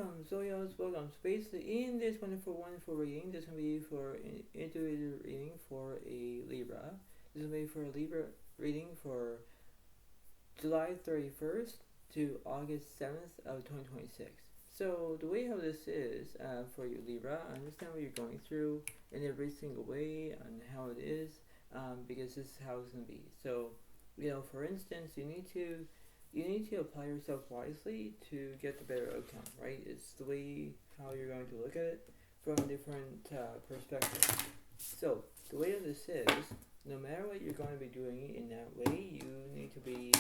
welcome, Zoyos, welcome. So basically, in this wonderful reading, this is going to be for an individual reading for a Libra. This is going to be for a Libra reading for July 31st to August 7th of 2026. So the way how this is for you Libra, I understand what you're going through in every single way and how it is, because this is how it's going to be. So, for instance, you need to apply yourself wisely to get the better outcome, right? It's the way how you're going to look at it from a different perspective. So the way of this is, no matter what you're going to be doing in that way, you need to be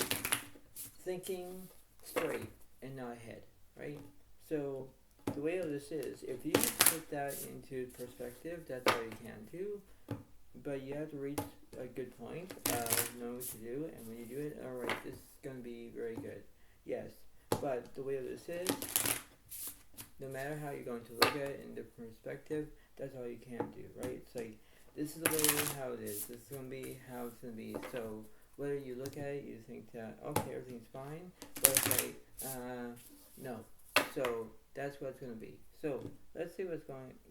thinking straight and not ahead, right? So the way of this is, if you put that into perspective, that's all you can do, but you have to reach a good point, know what to do, and when you do it, alright, this is going to be very good. Yes, but the way of this is, no matter how you're going to look at it in different perspective, that's all you can do, right? It's like, this is the way how it is, this is going to be how it's going to be. So whether you look at it, you think that, okay, everything's fine, but it's like, no. So that's what it's going to be. So let's see what's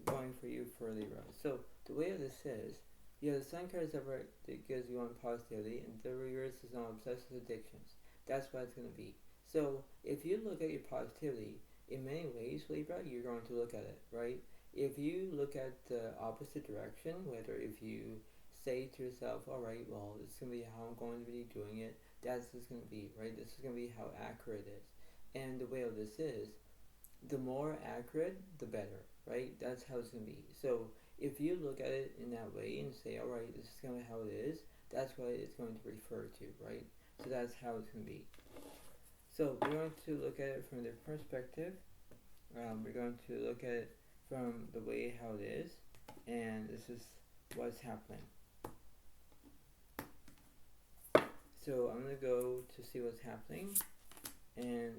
going for you for Libra. So the way of this is, the Sun card is ever that gives you one positivity, and the reverse is on obsessive addictions. That's what it's going to be. So if you look at your positivity, in many ways, Libra, you're going to look at it, right? If you look at the opposite direction, whether if you say to yourself, alright, well, this is going to be how I'm going to be doing it, that's just going to be, right? This is going to be how accurate it is. And the way of this is, the more accurate, the better, right? That's how it's going to be. So if you look at it in that way and say, alright, this is going to be how it is, that's what it's going to refer to, right? So that's how it's going to be. So we're going to look at it from the perspective. We're going to look at it from the way how it is, and this is what's happening. So I'm going to go to see what's happening, and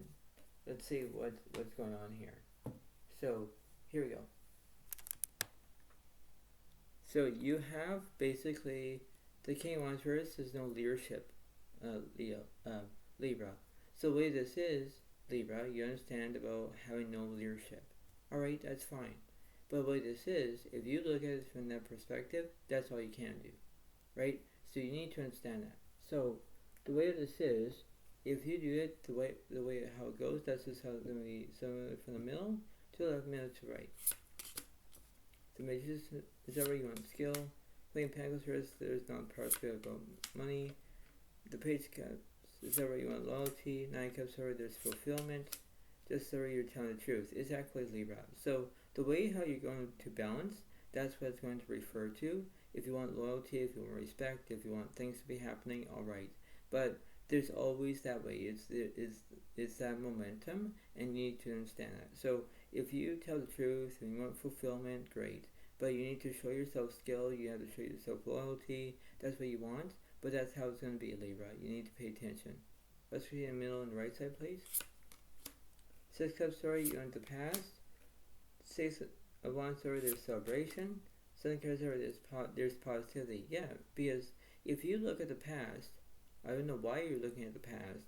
let's see what's going on here. So here we go. So you have basically the King of Wands reverse is no leadership, Libra. So the way this is, Libra, you understand about having no leadership. Alright, that's fine. But the way this is, if you look at it from that perspective, that's all you can do. Right? So you need to understand that. So the way this is, if you do it the way how it goes, that's just how it's going to be. So from the middle to left, middle to right. The Magician is that where you want skill. Queen of Pentacles first, there's not partially about money. The Page of Cups is that where you want loyalty. Nine of Cups where there's fulfillment. Just where you're telling the truth. It's actually Libra. So the way how you're going to balance, that's what it's going to refer to. If you want loyalty, if you want respect, if you want things to be happening, alright. But there's always that way. It's that momentum, and you need to understand that. So if you tell the truth and you want fulfillment, great. But you need to show yourself skill. You have to show yourself loyalty. That's what you want. But that's how it's going to be, Libra. You need to pay attention. Let's read in the middle and the right side, please. Six Cups story, you want the past. Six of Wands story, there's celebration. Seven Cups story, there's positivity. Yeah, because if you look at the past, I don't know why you're looking at the past,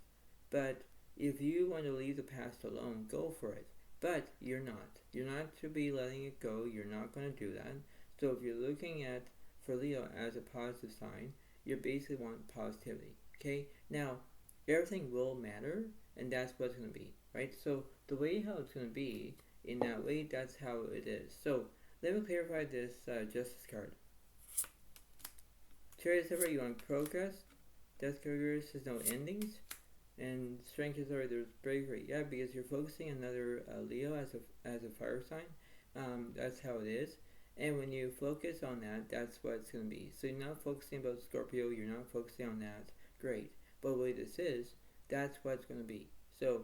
but if you want to leave the past alone, go for it. But you're not. You're not to be letting it go. You're not going to do that. So if you're looking at, for Leo, as a positive sign, you basically want positivity. Okay? Now, everything will matter, and that's what it's going to be. Right? So the way how it's going to be, in that way, that's how it is. So let me clarify this Justice card. Chariot is ever you want progress. Death card is no endings. And Strength is already there's bravery. Yeah, because you're focusing on another Leo as a fire sign. That's how it is. And when you focus on that, that's what it's going to be. So you're not focusing about Scorpio. You're not focusing on that. Great. But the way this is, that's what it's going to be. So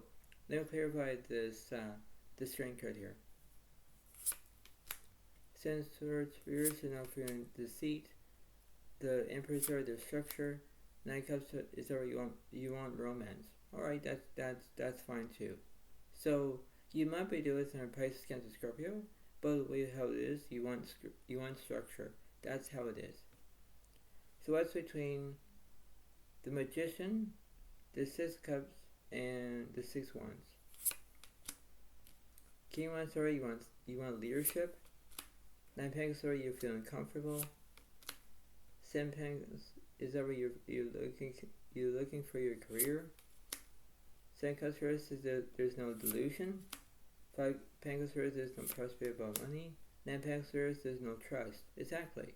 let me clarify this Strength card here. Sense towards reverse and not fearing deceit. The Emperor's are their structure. Nine Cups is where you want romance. Alright, that's fine too. So you might be doing some Pisces against a Scorpio, but the way how it is, you want structure. That's how it is. So what's between the Magician, the Six Cups, and the Six Wands? King One, sorry, you want leadership. 9 Pentacles, sorry, you're feeling comfortable. 7 Pentacles is over, you're looking for your career. 7 Cups reverse is that there's no delusion. 5 Pentacles reverse, there's no prosperity about money. 9 Pentacles reverse, there's no trust. Exactly.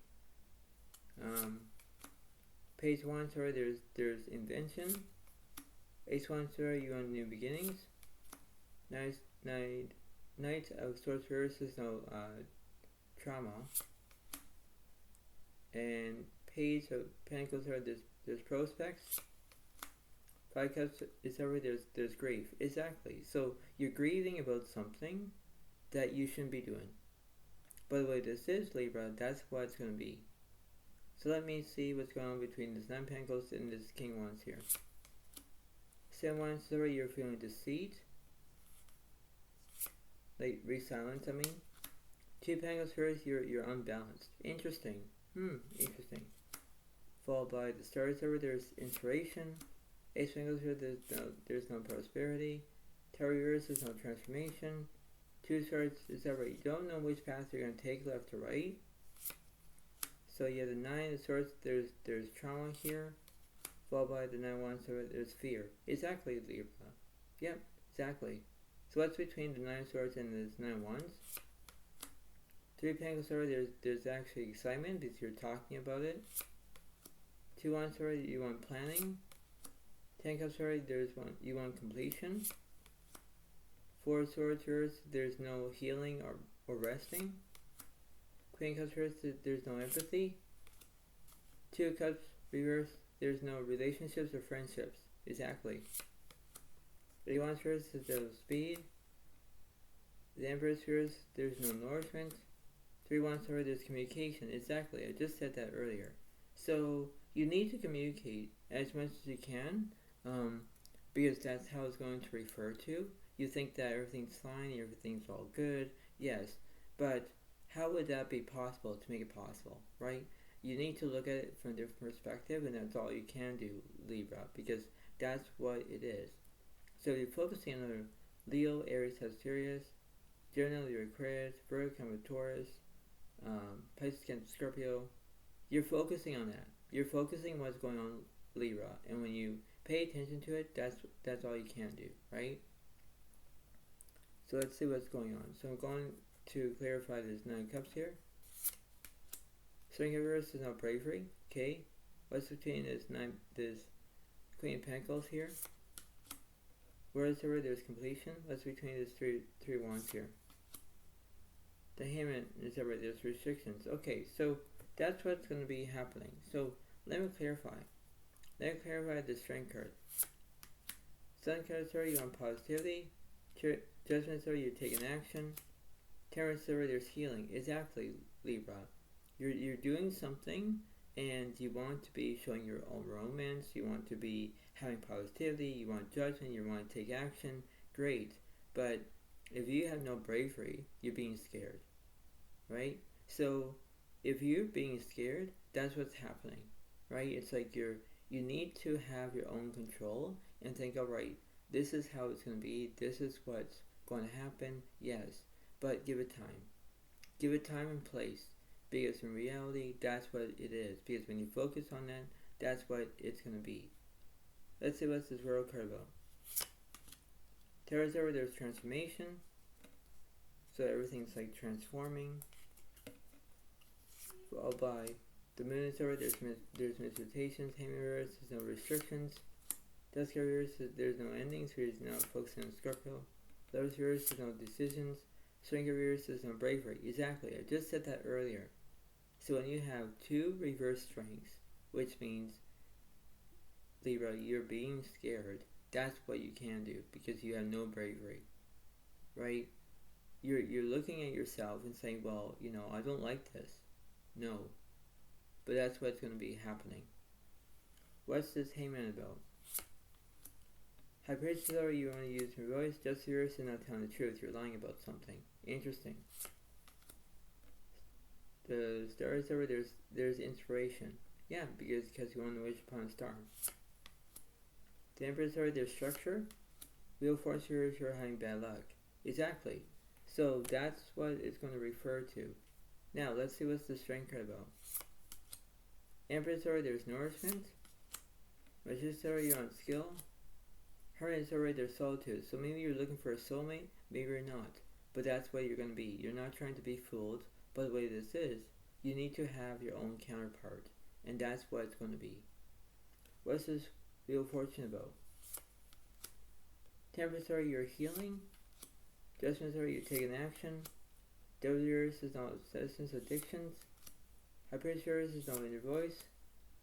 Page 1, sorry, there's invention. Ace 1, sorry, you want new beginnings. Knight of Swords reverse, there's no trauma. And Page of Pentacles, sorry, there's prospects. 5 Cups is over, there's grief. Exactly. So you're grieving about something that you shouldn't be doing. By the way, this is Libra, that's what it's going to be. So let me see what's going on between this 9 Pentacles and this King Wands here. 7 Wands, sorry, you're feeling deceit. Like resilience, I mean. 2 Pentacles first, you're unbalanced. Interesting. Interesting. Followed by the Stars over, there's inspiration. Ace Pentacles here, there's no prosperity. Tower reverse, there's no transformation. 2 Swords is over, you don't know which path you're going to take, left or right. So yeah, the 9 of Swords, there's trauma here. Followed by the 9 Wands, so there's fear. Exactly, Libra. Yep, exactly. So what's between the 9 Swords and this 9 Wands? 3 Pentacles, sorry, there's actually excitement because you're talking about it. 2 Wands, sorry, you want planning. 10 Cups, sorry, you want completion. 4 Swords, there's no healing or resting. Queen Cups reverse, there's no empathy. 2 Cups reverse, there's no relationships or friendships. Exactly. 3 Wands reverse, there's no speed. The Empress reverse, there's no nourishment. 3 Wands sorry, there's communication. Exactly, I just said that earlier. So you need to communicate as much as you can, because that's how it's going to refer to. You think that everything's fine, everything's all good. Yes, but how would that be possible to make it possible, right? You need to look at it from a different perspective, and that's all you can do, Libra, because that's what it is. So you're focusing on Leo, Aries, Sagittarius, Gemini, Aquarius, Virgo, Taurus, Pisces, Scorpio. You're focusing on that. You're focusing on what's going on, Libra, and when you pay attention to it, that's all you can do, right? So let's see what's going on. So I'm going to clarify this 9 Cups here. Swing reverse is not bravery. Okay, what's between this Queen of Pentacles here? Whereas there's completion. What's between these three wands here? The Hangman is over, there's restrictions. Okay, so that's what's going to be happening. So let me clarify. Let me clarify the Strength card. Sun card, sorry, you want positivity. Judgment, sorry, you're taking action. Temperance, sorry, there's healing. Exactly, Libra. You're doing something, and you want to be showing your own romance. You want to be having positivity. You want judgment. You want to take action. Great, but if you have no bravery, you're being scared, right? So if you're being scared, that's what's happening, right? It's like you need to have your own control and think, all right, this is how it's going to be. This is what's going to happen. Yes, but give it time. Give it time and place. Because in reality, that's what it is. Because when you focus on that, that's what it's going to be. Let's see what's this World card about. Taurus over, there's transformation. So everything's like transforming. Followed by the Moon is over, there's misrotations. Hangman reverse, there's no restrictions. Dust reverse, there's no endings. We're now focusing on Scorpio. Lovers reverse, there's no decisions. Strength reverse, there's no bravery. Exactly, I just said that earlier. So when you have 2 reverse strengths, which means, Libra, you're being scared, that's what you can do because you have no bravery, right? You're looking at yourself and saying, well, I don't like this. No. But that's what's going to be happening. What's this Hangman about? Hyperbola, you want to use your voice. Just yours and not telling the truth. You're lying about something. Interesting. The Stars over, there's inspiration. Yeah, because you want to wish upon a star. The Empress over, there's structure. Wheel Force, you're having bad luck. Exactly. So that's what it's going to refer to. Now let's see what's the strength card about. Empress already, there's nourishment. Magician already, you're on skill. Hermit already, there's solitude. So maybe you're looking for a soulmate, maybe you're not. But that's what you're going to be. You're not trying to be fooled by the way this is. You need to have your own counterpart. And that's what it's going to be. What's this Wheel of Fortune about? Temperance already, you're healing. Judgment already, you're taking action. Devil's is not obsessions, addictions. Hyperioris is not in your voice.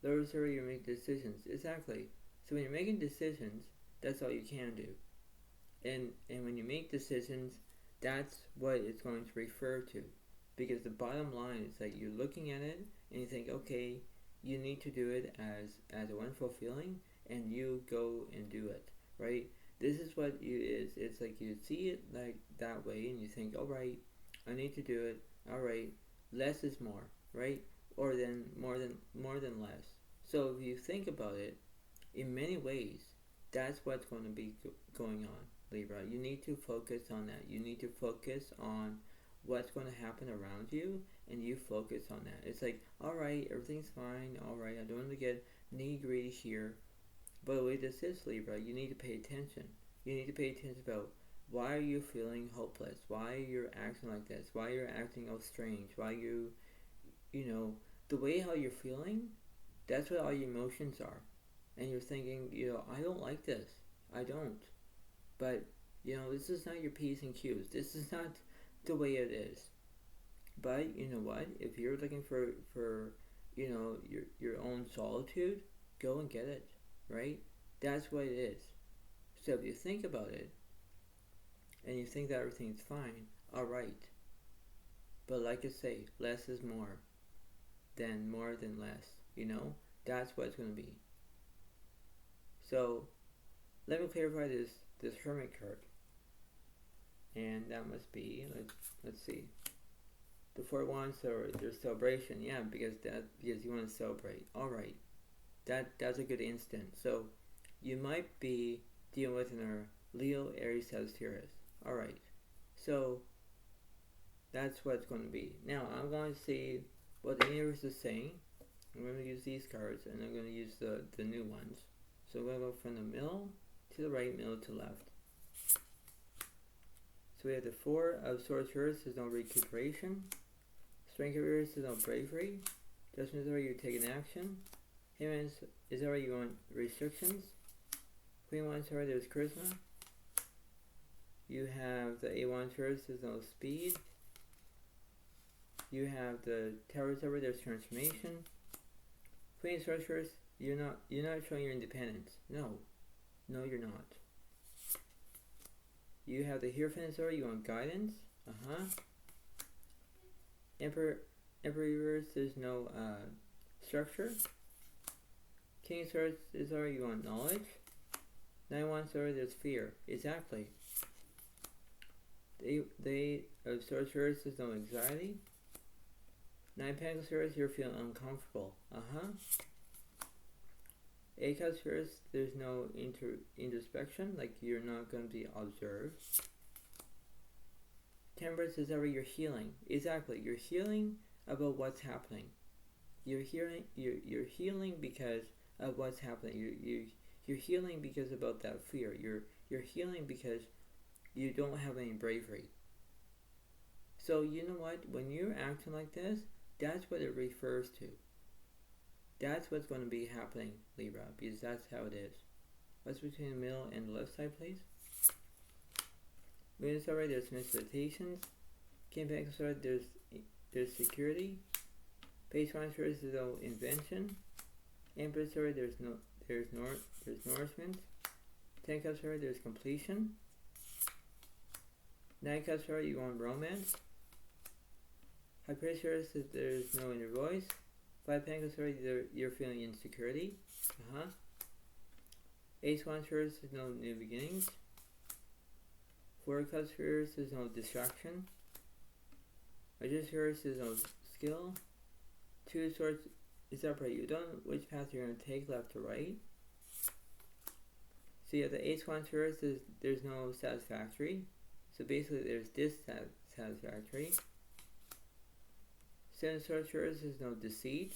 Lower already, you make decisions. Exactly. So when you're making decisions, that's all you can do. And when you make decisions, that's what it's going to refer to. Because the bottom line is that you're looking at it and you think, okay, you need to do it as a wonderful feeling, and you go and do it, right? This is what it is. It's like you see it like that way and you think, all right, I need to do it. All right, less is more, right? Or then more than less. So if you think about it, in many ways, that's what's going to be going on, Libra. You need to focus on that. You need to focus on what's going to happen around you, and you focus on that. It's like, all right, everything's fine. All right, I don't want to get nitty-gritty here. But the way this is, Libra, you need to pay attention. You need to pay attention about why are you feeling hopeless? Why you're acting like this? Why you're acting all strange? Why you know, the way how you're feeling, that's what all your emotions are. And you're thinking, I don't like this. I don't. But, this is not your P's and Q's. This is not the way it is. But, you know what? If you're looking for your own solitude, go and get it, right? That's what it is. So if you think about it, and you think that everything's fine, alright. But like I say, less is more than less, That's what it's going to be. So, let me clarify this Hermit card. And that must be, let's see. The Four of Wands, so there's celebration. Yeah, because you want to celebrate. Alright. That's a good instant. So, you might be dealing with a Leo, Aries, Sagittarius. Alright. So, that's what it's going to be. Now, I'm going to see what the universe is saying. I'm going to use these cards, and I'm going to use the new ones. So, I'm going to go from the middle to the right, middle to left. So, we have the Four of Swords. There's no recuperation. Strength of Earth is no bravery. Judgment is where you're taking action. Humans is where you want restrictions. Queen of Wands, there's charisma. You have the A1 Taurus, there's no speed. You have the Taurus over, there's transformation. Queen of Swords, you're not showing your independence. No, you're not. You have the Hierophant over, you want guidance. Emperor reverse, there's no structure. King of Swords is over, you want knowledge. 9 of Wands over, there's fear. Exactly. They of Swords reverse, there's no anxiety. 9 Pentacles reverse, you're feeling uncomfortable. 8 Cups reverse, there's no introspection, like you're not going to be observed. Temperance is ever you're healing. Exactly, you're healing about what's happening. You're healing because of what's happening. You're healing because about that fear. You're healing because you don't have any bravery. So you know what? When you're acting like this, that's what it refers to. That's what's going to be happening, Libra, because that's how it is. What's between the middle and the left side, please? Moon is alright, there's miscitations. King of Pentacles alright, there's security. Page 1 there's no invention. Empress alright, there's nourishment. 10 Cups alright, there's completion. 9 Cups alright, you want romance. High pressure says there's no inner voice. 5 Pentacles already, you're feeling insecurity. 8 Wands there's no new beginnings. 4 Cups there's no distraction. Magician there's no skill. 2 Swords is upright. You don't know which path you're going to take, left or right. So yeah, the 8 Wands there's no satisfactory. So basically there's dissatisfaction. satisfactory. 7 sorcerers is no deceit.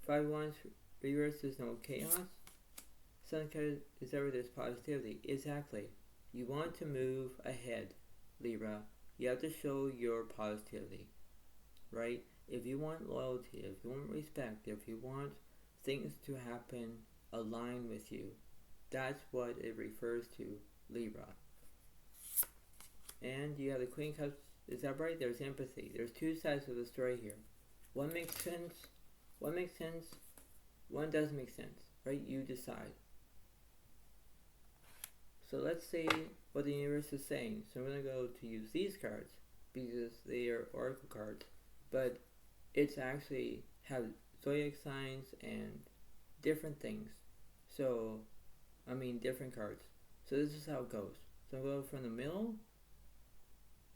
5 wands reverse is no chaos. Sun card is ever there's positivity. Exactly. You want to move ahead, Libra. You have to show your positivity, right? If you want loyalty, if you want respect, if you want things to happen align with you, that's what it refers to, Libra. And you have the Queen of Cups. Is that right? There's empathy. There's two sides of the story here. One makes sense. One makes sense. One doesn't make sense, right? You decide. So let's see what the universe is saying. So I'm going to go to use these cards because they are oracle cards, but it's actually have zodiac signs and different things. So, I mean different cards. So this is how it goes. So I'm going from the middle.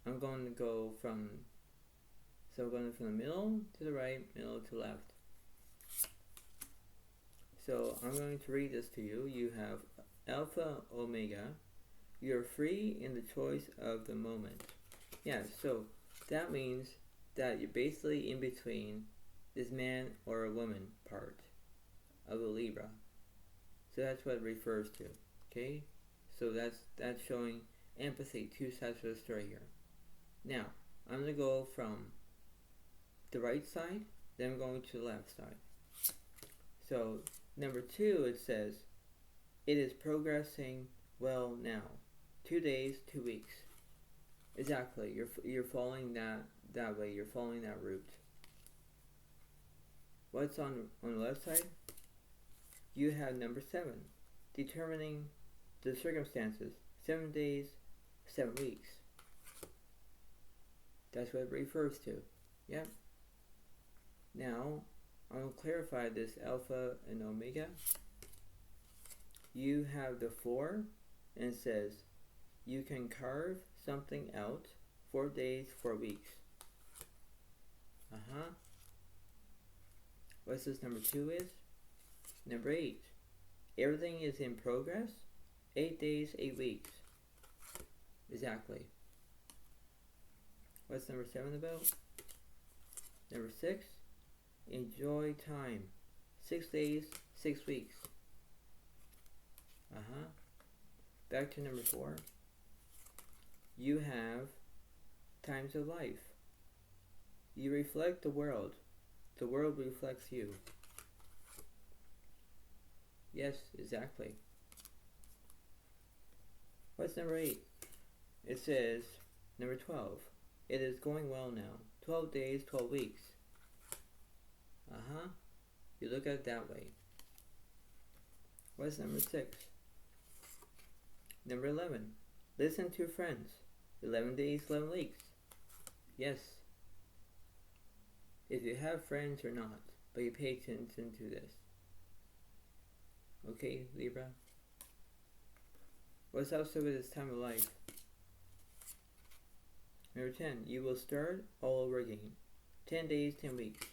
I'm going to go from the middle to the right, middle to left. So I'm going to read this to you. You have Alpha, Omega. You're free in the choice of the moment. Yeah, so that means that you're basically in between this man or a woman part of a Libra. So that's what it refers to. Okay? So that's showing empathy, two sides of the story here. Now, I'm going to go from the right side, then I'm going to the left side. So, number 2, it says, it is progressing well now. 2 days, 2 weeks. Exactly, you're following that way, you're following that route. What's on the left side? You have number 7, determining the circumstances. 7 days, 7 weeks. That's what it refers to. Yep. Now, I'm going to clarify this Alpha and Omega. You have the 4, and it says, you can carve something out 4 days, 4 weeks. What's this number 2 is? Number 8. Everything is in progress. 8 days, 8 weeks. Exactly. What's number 7 about? Number 6. Enjoy time. 6 days, 6 weeks. Back to number 4. You have times of life. You reflect the world. The world reflects you. Yes, exactly. What's number 8? It says, number 12. It is going well now. 12 days, 12 weeks. You look at it that way. What's number 6? Number 11. Listen to friends. 11 days, 11 weeks. Yes. If you have friends or not, but you pay attention to this. Okay, Libra? What's also with this time of life? Number 10. You will start all over again. 10 days, 10 weeks.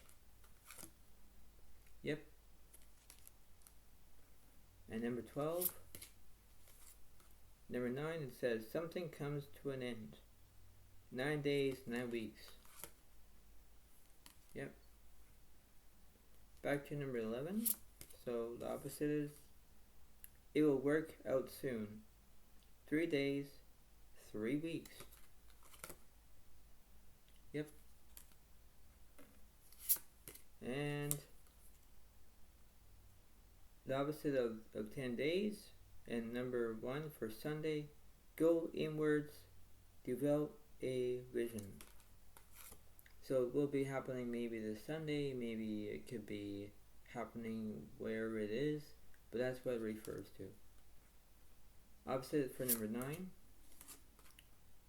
Yep. And number 12. Number 9, it says, something comes to an end. 9 days, 9 weeks. Yep. Back to number 11. So the opposite is, it will work out soon. 3 days, 3 weeks. Yep. And the opposite of 10 days, and number 1 for Sunday, go inwards, develop a vision. So it will be happening maybe this Sunday, maybe it could be happening wherever it is, but that's what it refers to. Opposite for number 9,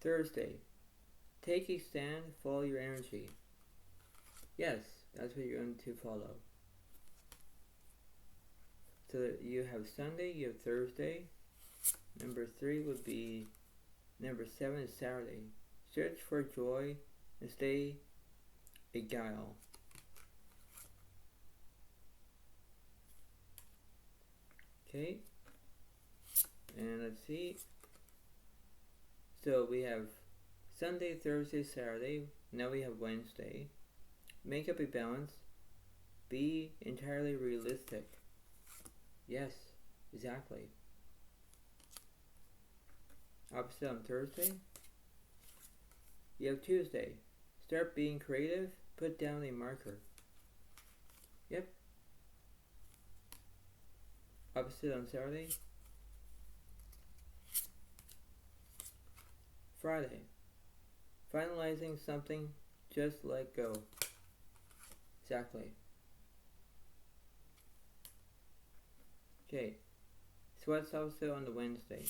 Thursday, take a stand, follow your energy. Yes, that's what you're going to follow. So you have Sunday, you have Thursday. Number 3 would be, number 7 is Saturday. Search for joy and stay a guile. Okay. And let's see. So we have Sunday, Thursday, Saturday. Now we have Wednesday. Make up a balance. Be entirely realistic. Yes, exactly. Opposite on Thursday. You have Tuesday. Start being creative. Put down a marker. Yep. Opposite on Saturday. Friday. Finalizing something, just let go. Exactly. Okay. So what's also on the Wednesday?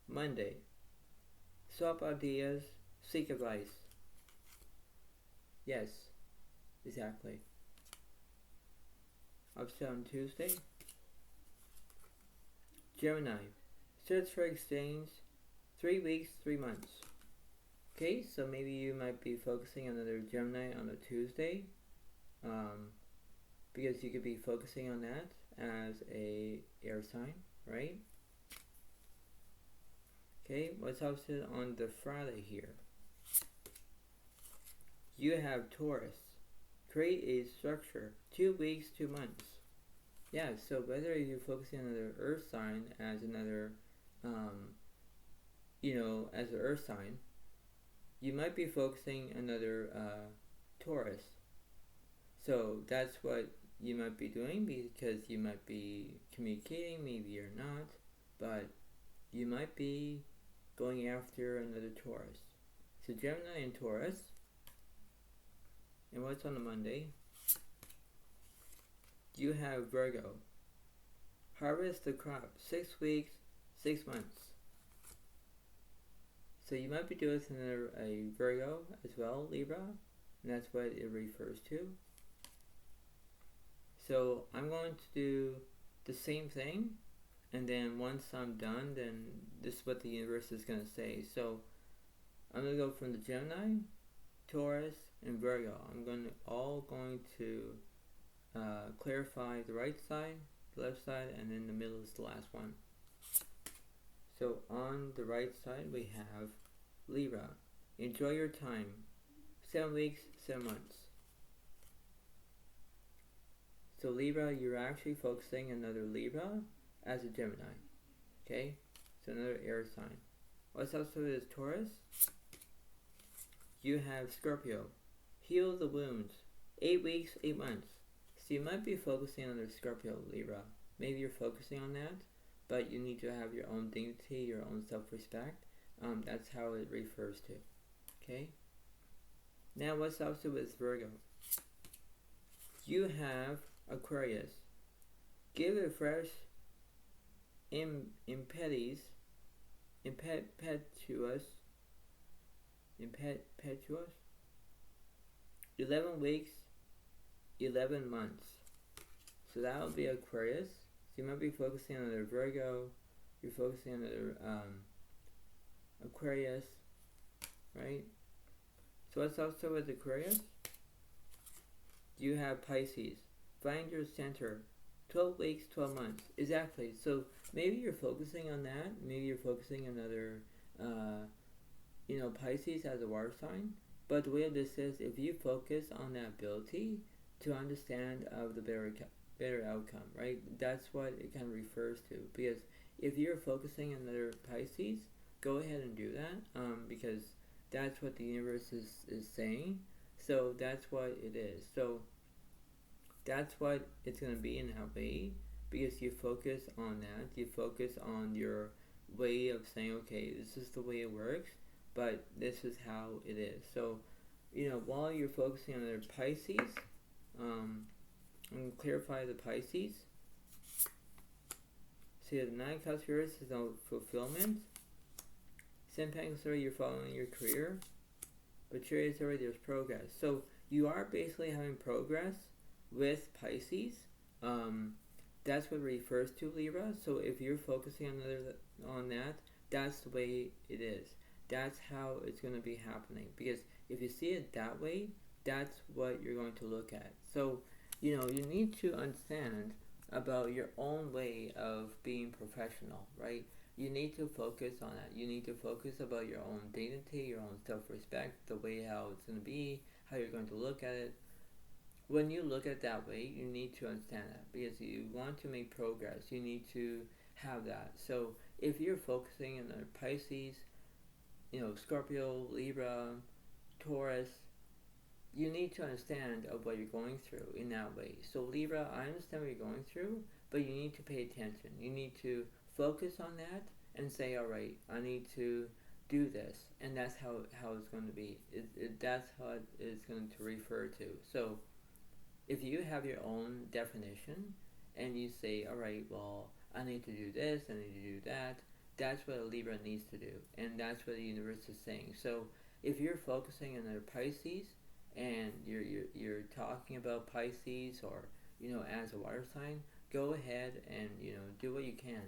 Monday. Swap ideas, seek advice. Yes, exactly. Opposite on Tuesday. Gemini. Search for exchange. 3 weeks, 3 months. Okay, so maybe you might be focusing on another Gemini on a Tuesday, because you could be focusing on that as a air sign, right? Okay, what's opposite on the Friday here? You have Taurus. Create a structure. 2 weeks, 2 months. Yeah, so whether you're focusing on another earth sign as another, as an earth sign, you might be focusing another Taurus. So that's what you might be doing, because you might be communicating, maybe you're not, but you might be going after another Taurus. So Gemini and Taurus. And what's on the Monday? You have Virgo. Harvest the crop. 6 weeks, 6 months. So you might be doing a Virgo as well, Libra, and that's what it refers to. So I'm going to do the same thing, and then once I'm done, then this is what the universe is going to say. So I'm going to go from the Gemini, Taurus, and Virgo. I'm going to clarify the right side, the left side, and then the middle is the last one. So on the right side we have Libra. Enjoy your time. 7 weeks, 7 months. So Libra, you're actually focusing another Libra as a Gemini. Okay? So another air sign. What's also is Taurus? You have Scorpio. Heal the wounds. 8 weeks, 8 months. So you might be focusing on the Scorpio, Libra. Maybe you're focusing on that, but you need to have your own dignity, your own self-respect. That's how it refers to. Okay? Now what's also with Virgo? You have Aquarius. Give a fresh impetus 11 weeks, 11 months. So that will be Aquarius. So you might be focusing on another Virgo. You're focusing on another Aquarius, right? So what's also with Aquarius? You have Pisces. Find your center. 12 weeks, 12 months. Exactly. So maybe you're focusing on that. Maybe you're focusing on another, Pisces as a water sign. But the way this is, if you focus on that ability to understand of the better outcome, right? That's what it kind of refers to. Because if you're focusing on another Pisces, go ahead and do that, because that's what the universe is saying. So that's what it is. So that's what it's going to be in that way, because you focus on that. You focus on your way of saying, okay, this is the way it works, but this is how it is. So, while you're focusing on the Pisces, I'm going to clarify the Pisces. See, the 9 cups here is no fulfillment. 7 Pentacles, you're following your career. But Chariot, there's progress. So you are basically having progress with Pisces. That's what it refers to, Libra. So if you're focusing on that, that's the way it is. That's how it's going to be happening. Because if you see it that way, that's what you're going to look at. So, you need to understand about your own way of being professional, right? you need to focus on that. You need to focus about your own dignity, your own self-respect, the way how it's going to be, how you're going to look at it. When you look at it that way, you need to understand that, because you want to make progress. You need to have that. So if you're focusing on the Pisces, Scorpio, Libra, Taurus, you need to understand of what you're going through in that way. So Libra, I understand what you're going through, but you need to pay attention. You need to focus on that and say, all right, I need to do this, and that's how it's going to be. That's how it's going to refer to. So if you have your own definition and you say, all right, well, I need to do this, I need to do that, that's what a Libra needs to do, and that's what the universe is saying. So if you're focusing on the Pisces and you're talking about Pisces, or as a water sign, go ahead and do what you can.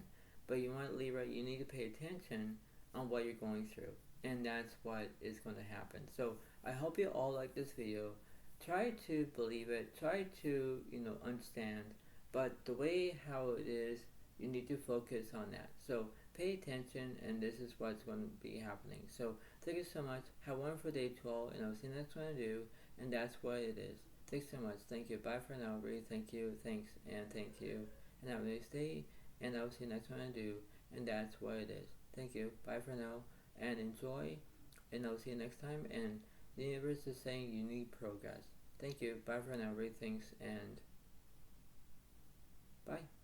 But you want Libra, you need to pay attention on what you're going through, and that's what is going to happen. So I hope you all like this video. Try to believe it, try to understand, but the way how it is, you need to focus on that. So pay attention, and this is what's going to be happening. So thank you so much. Have a wonderful day to all, and I'll see you next one I do, and that's what it is. Thanks so much. Thank you. Bye for now, everybody. Thank you. Thanks, and thank you. And have a nice day, and I'll see you next one I do, and that's what it is. Thank you. Bye for now, and enjoy, and I'll see you next time. And the universe is saying you need progress. Thank you. Bye for now, everybody. Thanks, and bye.